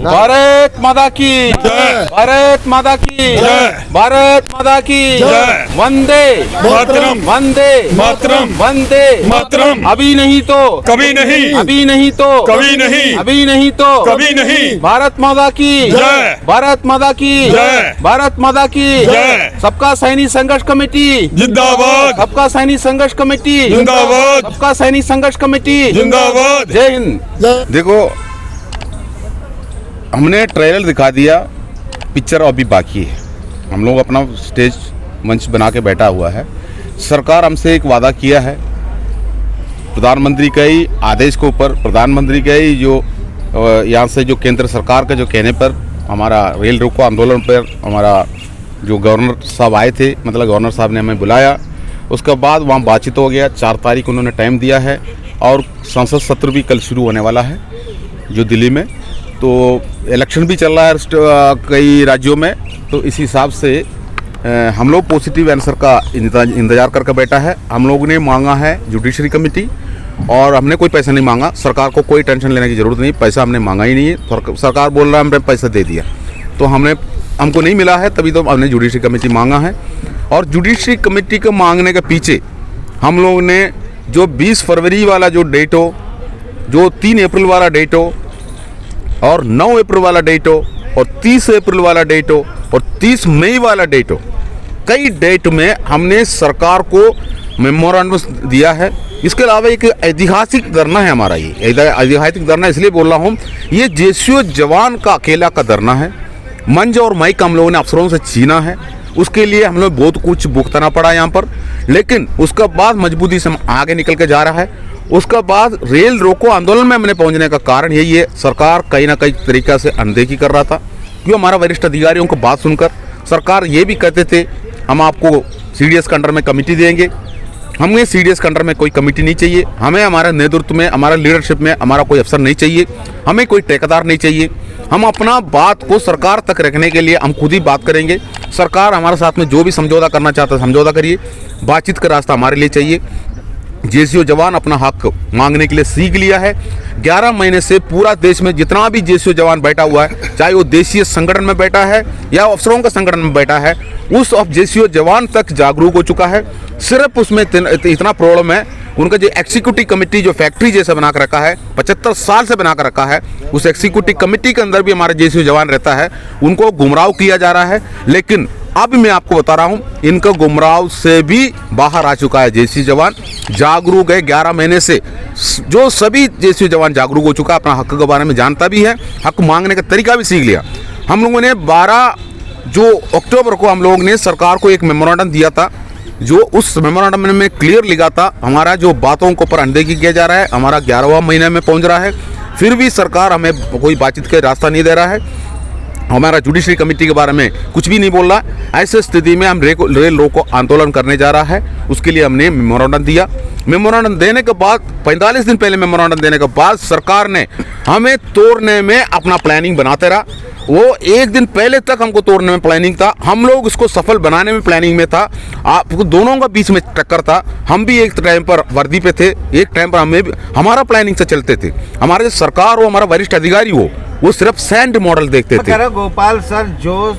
भारत माता की जय। भारत माता की जय। भारत माता की जय। वंदे मातरम। वंदे मातरम। वंदे मातरम। अभी नहीं तो कभी नहीं। अभी नहीं तो कभी नहीं। अभी नहीं तो कभी नहीं। भारत माता की जय। भारत माता की जय। भारत माता की जय। सबका सैनिक संघर्ष कमेटी जिंदाबाद सबका सैनिक संघर्ष कमेटी जिंदाबाद सबका सैनिक संघर्ष कमेटी जिंदाबाद। जय हिंद। देखो, हमने ट्रेलर दिखा दिया, पिक्चर अभी बाकी है। हम लोग अपना स्टेज मंच बना के बैठा हुआ है। सरकार हमसे एक वादा किया है, प्रधानमंत्री के ही आदेश के ऊपर, प्रधानमंत्री के ही जो यहाँ से जो केंद्र सरकार के जो कहने पर हमारा रेल रोको आंदोलन पर हमारा जो गवर्नर साहब आए थे, मतलब गवर्नर साहब ने हमें बुलाया, उसके बाद वहाँ बातचीत हो गया। 4 तारीख उन्होंने टाइम दिया है और संसद सत्र भी कल शुरू होने वाला है जो दिल्ली में। तो इलेक्शन भी चल रहा है कई राज्यों में, तो इस हिसाब से हम लोग पॉजिटिव आंसर का इंतजार करके बैठा है। हम लोगों ने मांगा है जुडिशरी कमेटी, और हमने कोई पैसा नहीं मांगा। सरकार को कोई टेंशन लेने की ज़रूरत नहीं, पैसा हमने मांगा ही नहीं है। सरकार बोल रहा है हमने पैसा दे दिया, तो हमको नहीं मिला है, तभी तो हमने जुडिशरी कमेटी मांगा है। और जुडिशरी कमेटी को मांगने के पीछे हम लोग ने जो 20 फरवरी वाला जो डेट हो, जो 3 अप्रैल वाला डेट हो, और 9 अप्रैल वाला डेट हो, और 30 अप्रैल वाला डेट हो, और 30 मई वाला डेट हो, कई डेट में हमने सरकार को मेमोरेंडम दिया है। इसके अलावा एक ऐतिहासिक धरना है हमारा। ये ऐतिहासिक धरना इसलिए बोल रहा हूँ, ये जेसीओ जवान का अकेला का धरना है। मंज और माइक हम लोगों ने अफसरों से छीना है, उसके लिए हम लोग बहुत कुछ भुगतना पड़ा यहाँ पर, लेकिन उसके बाद मजबूती से आगे निकल के जा रहा है। उसके बाद रेल रोको आंदोलन में हमने पहुंचने का कारण यही है, सरकार कहीं ना कहीं तरीका से अनदेखी कर रहा था। क्यों? हमारा वरिष्ठ अधिकारियों को बात सुनकर सरकार ये भी कहते थे हम आपको सीडीएस के अंडर में कमेटी देंगे। हमें सीडीएस के अंडर में कोई कमेटी नहीं चाहिए, हमें हमारे नेतृत्व में, हमारा लीडरशिप में हमारा कोई अफसर नहीं चाहिए, हमें कोई ठेकेदार नहीं चाहिए। हम अपना बात को सरकार तक रखने के लिए हम खुद ही बात करेंगे। सरकार हमारे साथ में जो भी समझौता करना चाहता है समझौता करिए, बातचीत का रास्ता हमारे लिए चाहिए। जेसीओ जवान अपना हक मांगने के लिए सीख लिया है। 11 महीने से पूरा देश में जितना भी जेसीओ जवान बैठा हुआ है, चाहे वो देशीय संगठन में बैठा है या अफसरों का संगठन में बैठा है, उस जेसीओ जवान तक जागरूक हो चुका है। सिर्फ उसमें इतना प्रॉब्लम है, उनका जो एग्जीक्यूटिव कमेटी जो फैक्ट्री जैसा बना कर रखा है, 75 साल से बना कर रखा है, उस एग्जीक्यूटिव कमेटी के अंदर भी हमारा जेसीओ जवान रहता है, उनको गुमराह किया जा रहा है। लेकिन अब मैं आपको बता रहा हूं, इनका गुमराह से भी बाहर आ चुका है जेसीओ जवान, जागरूक है। 11 महीने से जो सभी जेसीओ जवान जागरूक हो चुका है, अपना हक के बारे में जानता भी है, हक मांगने का तरीका भी सीख लिया। हम लोगों ने 12 जो अक्टूबर को हम लोगों ने सरकार को एक मेमोरेंडम दिया था, जो उस मेमोरेंडम में क्लियर लिखा था हमारा जो बातों के ऊपर अनदेखी किया जा रहा है, हमारा 11वां महीने में पहुंच रहा है, फिर भी सरकार हमें कोई बातचीत का रास्ता नहीं दे रहा है, हमारा जुडिशरी कमेटी के बारे में कुछ भी नहीं बोल रहा। ऐसे स्थिति में हम रेल रोको आंदोलन करने जा रहा है, उसके लिए हमने मेमोरेंडम दिया। मेमोरेंडम देने के बाद 45 दिन पहले मेमोरेंडम देने के बाद सरकार ने हमें तोड़ने में अपना प्लानिंग बनाते रहा। वो 1 दिन पहले तक हमको तोड़ने में प्लानिंग था, हम लोग उसको सफल बनाने में प्लानिंग में था। आपको दोनों का बीच में टक्कर था। हम भी एक टाइम पर वर्दी पे थे, एक टाइम पर हमें हमारा प्लानिंग से चलते थे। हमारे सरकार हो, हमारा वरिष्ठ अधिकारी हो, वो सिर्फ सैंड मॉडल देखते थे। गोपाल सर, जो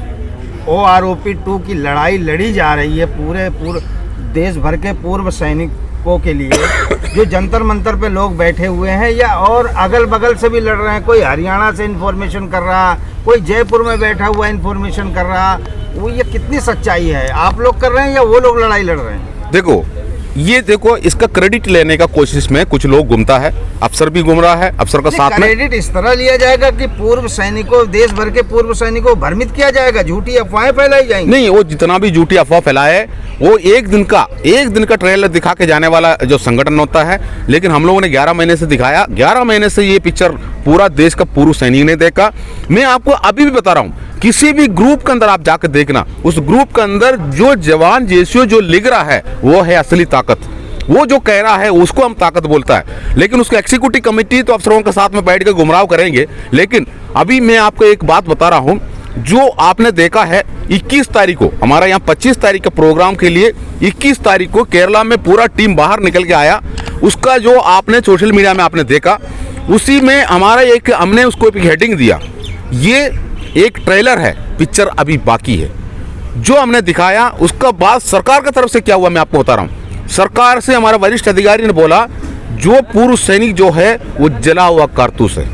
OROP 2 की लड़ाई लड़ी जा रही है पूरे देश भर के पूर्व सैनिकों के लिए, जो जंतर मंतर पे लोग बैठे हुए हैं या और अगल बगल से भी लड़ रहे हैं, कोई हरियाणा से इन्फॉर्मेशन कर रहा, कोई जयपुर में बैठा हुआ इन्फॉर्मेशन कर रहा, वो ये कितनी सच्चाई है? आप लोग कर रहे हैं या वो लोग लड़ाई लड़ रहे हैं? देखो, इसका क्रेडिट लेने का कोशिश में कुछ लोग घूमता है, अफसर भी घूम रहा है, अफसर का साथ में क्रेडिट इस तरह लिया जाएगा कि पूर्व सैनिकों, देश भर के पूर्व सैनिकों को भ्रमित किया जाएगा, झूठी अफवाहें फैलाई जाएंगी। नहीं, वो जितना भी झूठी अफवाह फैलाए, वो एक दिन का ट्रेलर दिखा के जाने वाला जो संगठन होता है। लेकिन हम लोगों ने 11 महीने से दिखाया, 11 महीने से ये पिक्चर पूरा देश का पूर्व सैनिक ने देखा। मैं आपको अभी भी बता रहा हूँ, किसी भी ग्रुप के अंदर आप जाकर देखना, उस ग्रुप के अंदर जो जवान जेसीओ जो लिख रहा है वो है असली ताकत। वो जो कह रहा है उसको हम ताकत बोलता है, लेकिन उसको एग्जीक्यूटिव कमेटी तो अफसरों के साथ में बैठ कर गुमराह करेंगे। लेकिन अभी मैं आपको एक बात बता रहा हूं, जो आपने देखा है 21 तारीख को हमारा यहाँ 25 तारीख के प्रोग्राम के लिए 21 तारीख को केरला में पूरा टीम बाहर निकल के आया। उसका जो आपने सोशल मीडिया में आपने देखा, उसी में हमारा हमने उसको एक हेडिंग दिया, ये एक ट्रेलर है, पिक्चर अभी बाकी है। जो हमने दिखाया उसका बाद सरकार की तरफ से क्या हुआ मैं आपको बता रहा हूँ। सरकार से हमारा वरिष्ठ अधिकारी ने बोला जो पूर्व सैनिक जो है वो जला हुआ कारतूस है,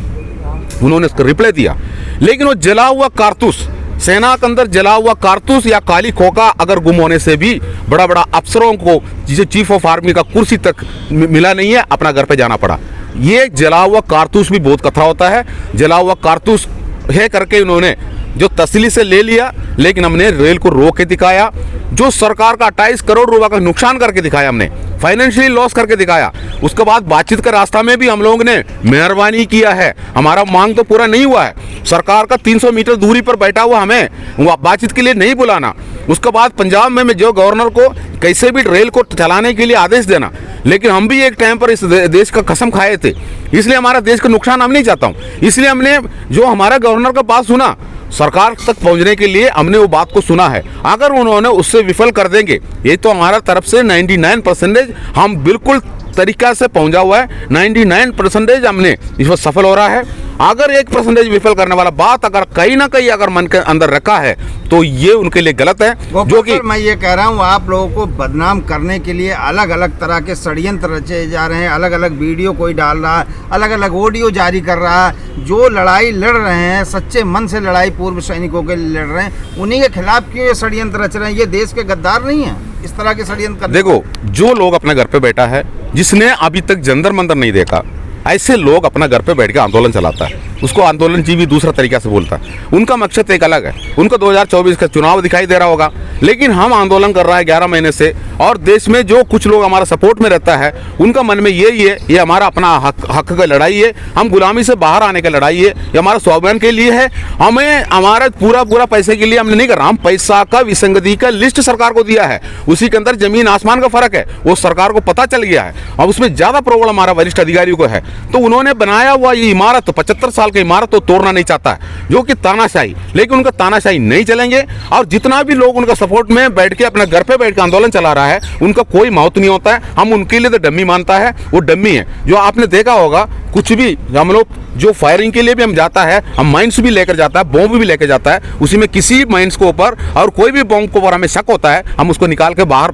उन्होंने इसका रिप्लाई दिया। लेकिन वो जला हुआ कारतूस, सेना के अंदर जला हुआ कारतूस या काली खोखा अगर गुम होने से भी बड़ा बड़ा अफसरों को जिसे चीफ ऑफ आर्मी का कुर्सी तक मिला नहीं है, अपना घर पे जाना पड़ा। ये जला हुआ कारतूस भी बहुत खतरा होता है। जला हुआ कारतूस है करके उन्होंने जो तसल्ली से ले लिया, लेकिन हमने रेल को रोक के दिखाया। जो सरकार का 28 करोड़ रुपए का नुकसान करके दिखाया, हमने फाइनेंशियली लॉस करके दिखाया। उसके बाद बातचीत के रास्ता में भी हम लोगों ने मेहरबानी किया है, हमारा मांग तो पूरा नहीं हुआ है। सरकार का 300 मीटर दूरी पर बैठा हुआ हमें बातचीत के लिए नहीं बुलाना। उसके बाद पंजाब में जो गवर्नर को कैसे भी रेल को चलाने के लिए आदेश देना, लेकिन हम भी एक टाइम पर इस देश का कसम खाए थे, इसलिए हमारा देश का नुकसान हम नहीं चाहता हूँ। इसलिए हमने जो हमारा गवर्नर का बात सुना, सरकार तक पहुंचने के लिए हमने वो बात को सुना है। अगर उन्होंने उससे विफल कर देंगे, ये तो हमारा तरफ से 99% हम बिल्कुल तरीका से पहुंचा हुआ है। 99% हमने इसमें सफल हो रहा है। अगर 1% विफल करने वाला बात अगर कहीं ना कहीं अगर मन के अंदर रखा है तो ये उनके लिए गलत है। जो कि मैं ये कह रहा हूँ, आप लोगों को बदनाम करने के लिए अलग अलग तरह के षड्यंत्र रचे जा रहे हैं। अलग अलग वीडियो कोई डाल रहा है, अलग अलग ऑडियो जारी कर रहा है। जो लड़ाई लड़ रहे हैं, सच्चे मन से लड़ाई पूर्व सैनिकों के लिए लड़ रहे हैं, उन्हीं के खिलाफ क्यों ये षड्यंत्र रच रहे हैं? ये देश के गद्दार नहीं है इस तरह के षड्यंत्र। देखो, जो लोग अपने घर पे बैठा है, जिसने अभी तक जंतर मंतर नहीं देखा, ऐसे लोग अपना घर पे बैठ के आंदोलन चलाता है, उसको आंदोलन जीवी दूसरा तरीका से बोलता है। उनका मकसद एक अलग है। उनको 2024 का चुनाव दिखाई दे रहा होगा, लेकिन हम आंदोलन कर रहा है 11 महीने से, और देश में जो कुछ लोग हमारा सपोर्ट में रहता है उनका मन में यही है, ये हमारा अपना हक का लड़ाई है, हम गुलामी से बाहर आने का लड़ाई है, ये हमारा स्वाभिमान के लिए है। हमें हमारा पूरा पैसे के लिए हमने नहीं कर रहा। हम पैसा का विसंगति का लिस्ट सरकार को दिया है, उसी के अंदर जमीन आसमान का फर्क है, वो सरकार को पता चल गया है। अब उसमें ज्यादा प्रॉब्लम हमारा वरिष्ठ अधिकारियों को है, तो उन्होंने बनाया हुआ ये इमारत 75 साल की इमारत तो तोड़ना नहीं चाहता है, जो कि तानाशाही। लेकिन उनका तानाशाही नहीं चलेंगे, और जितना भी लोग उनका सपोर्ट में बैठ के अपने घर पे बैठ के आंदोलन चला रहा है, उनका कोई महत्व नहीं होता है। हम उनके लिए तो डम्मी मानता है, वो डम्मी है। जो आपने देखा होगा, कुछ भी हम लोग जो फायरिंग के लिए भी हम जाता है, हम माइंस भी लेकर जाता है, बॉम्ब भी लेकर जाता है, उसी में किसी माइंस को ऊपर और कोई भी बॉम्ब को ऊपर हमें शक होता है, हम उसको निकाल के बाहर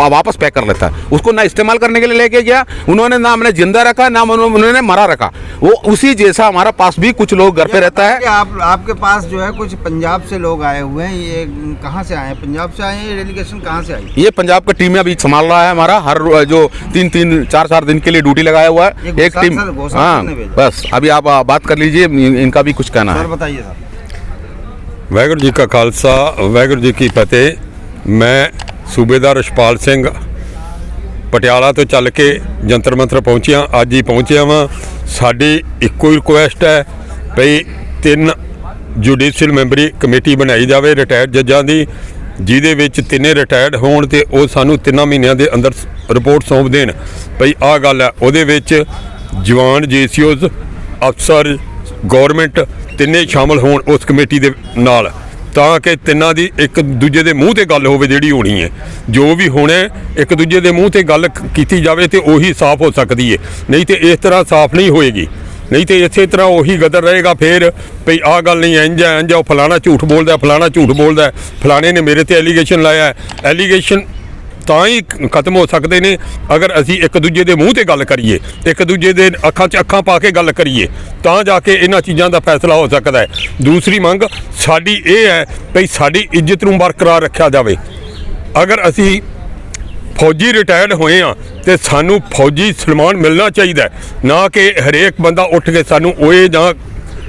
वापस पैक कर लेता है। उसको ना इस्तेमाल करने के लिए लेके गया उन्होंने, ना हमने जिंदा रखा, ना उन्होंने मरा रखा। वो उसी जैसा हमारा पास भी कुछ लोग घर पे रहता है। आपके पास जो है कुछ पंजाब से लोग आए हुए हैं, ये कहाँ से आए हैं? पंजाब से आए हैं? ये डेलीगेशन कहाँ से आई? ये पंजाब का टीम अभी संभाल रहा है हमारा, हर जो 3-4 दिन के लिए ड्यूटी लगाया हुआ है एक टीम। हाँ, बस अभी आप बात कर लीजिए, इनका भी कुछ कहना है। बताइए सर। वाहिगुरू जी का खालसा, वाहिगुरू जी की फतेह। मैं सूबेदार यशपाल सिंह पटियाला तो चल के जंतर मंतर पहुँचिया, अज ही पहुँचिया वा। साडी इक्को ही रिक्वेस्ट है भई 3 जुडिशियल मैंबरी कमेटी बनाई जाए रिटायर्ड जजां दी, जिहदे विच 3 रिटायर्ड होण ते ਉਹ ਸਾਨੂੰ 3 ਮਹੀਨਿਆਂ ਦੇ ਅੰਦਰ ਰਿਪੋਰਟ ਸੌਂਪ ਦੇਣ ਭਈ ਆਹ ਗੱਲ ਹੈ। ਉਹਦੇ ਵਿੱਚ ਜਵਾਨ JCOs ਅਫਸਰ ਗੌਰਮੈਂਟ ਤਿੰਨੇ ਸ਼ਾਮਲ ਹੋਣ ਉਸ ਕਮੇਟੀ ਦੇ ਨਾਲ, ਤਾਂ ਕਿ ਤਿੰਨਾਂ ਦੀ ਇੱਕ ਦੂਜੇ ਦੇ ਮੂੰਹ ਤੇ ਗੱਲ ਹੋਵੇ ਜਿਹੜੀ ਹੋਣੀ ਹੈ। ਜੋ ਵੀ ਹੋਣਾ ਇੱਕ ਦੂਜੇ ਦੇ ਮੂੰਹ ਤੇ ਗੱਲ ਕੀਤੀ ਜਾਵੇ ਤੇ ਉਹੀ ਸਾਫ਼ ਹੋ ਸਕਦੀ ਹੈ, ਨਹੀਂ ਤੇ ਇਸ ਤਰ੍ਹਾਂ ਸਾਫ਼ ਨਹੀਂ ਹੋਏਗੀ। नहीं तो इस तरह उही गदर रहेगा फिर भई आ गल नहीं इंज है इंज, फलाना झूठ बोलता है, फलाना झूठ बोलता है, फलाने ने मेरे ते एलीगेशन लाया है। एलीगेशन ਤਾਂ ਹੀ ਖਤਮ ਹੋ ਸਕਦੇ ਨੇ ਅਗਰ ਅਸੀਂ ਇੱਕ ਦੂਜੇ ਦੇ ਮੂੰਹ ਤੇ ਗੱਲ ਕਰੀਏ, ਇੱਕ ਦੂਜੇ ਦੇ ਅੱਖਾਂ 'ਚ ਅੱਖਾਂ ਪਾ ਕੇ ਗੱਲ ਕਰੀਏ, ਤਾਂ ਜਾ ਕੇ ਇਹਨਾਂ ਚੀਜ਼ਾਂ ਦਾ ਫੈਸਲਾ ਹੋ ਸਕਦਾ ਹੈ। ਦੂਸਰੀ ਮੰਗ ਸਾਡੀ ਇਹ ਹੈ ਭਈ ਸਾਡੀ ਇੱਜ਼ਤ ਨੂੰ ਬਰਕਰਾਰ ਰੱਖਿਆ ਜਾਵੇ। ਅਗਰ ਅਸੀਂ फौजी रिटायर्ड होए हाँ तो सानू फौजी सन्मान मिलना चाहिए, ना कि हरेक बंदा उठ के सानू ओए जां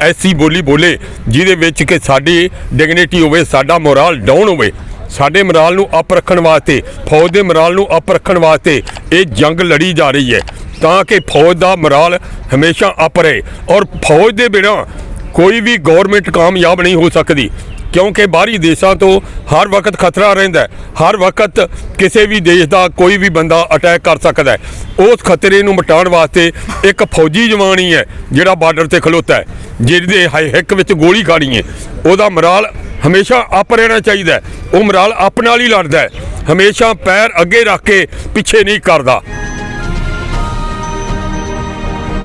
ऐसी बोली बोले जिहदे विच कि साडी डिगनिटी होवे, साडा मोराल डाउन होवे। साडे मोराल नू अप रखण वास्ते, फौज दे मोराल नू अप रखण वास्ते ये जंग लड़ी जा रही है, ताकि फौज दा मोराल हमेशा अप रहे। और फौज दे बिना कोई भी गौरमेंट कामयाब नहीं हो सकती, क्योंकि बाहरी देशों तो हर वक्त खतरा रहिंदा है, हर वक्त किसी भी देश का कोई भी बंदा अटैक कर सकता है। उस खतरे नूं मिटाउण वास्ते एक फौजी जवान ही है जिहड़ा बार्डर ते खलोता है, जिहदे हिक विच गोली खानी है। उहदा मोराल हमेशा अप रहना चाहिए है, वो मोराल अप नाल ही लड़दा है, हमेशा पैर अगे रख के पिछे नहीं करता।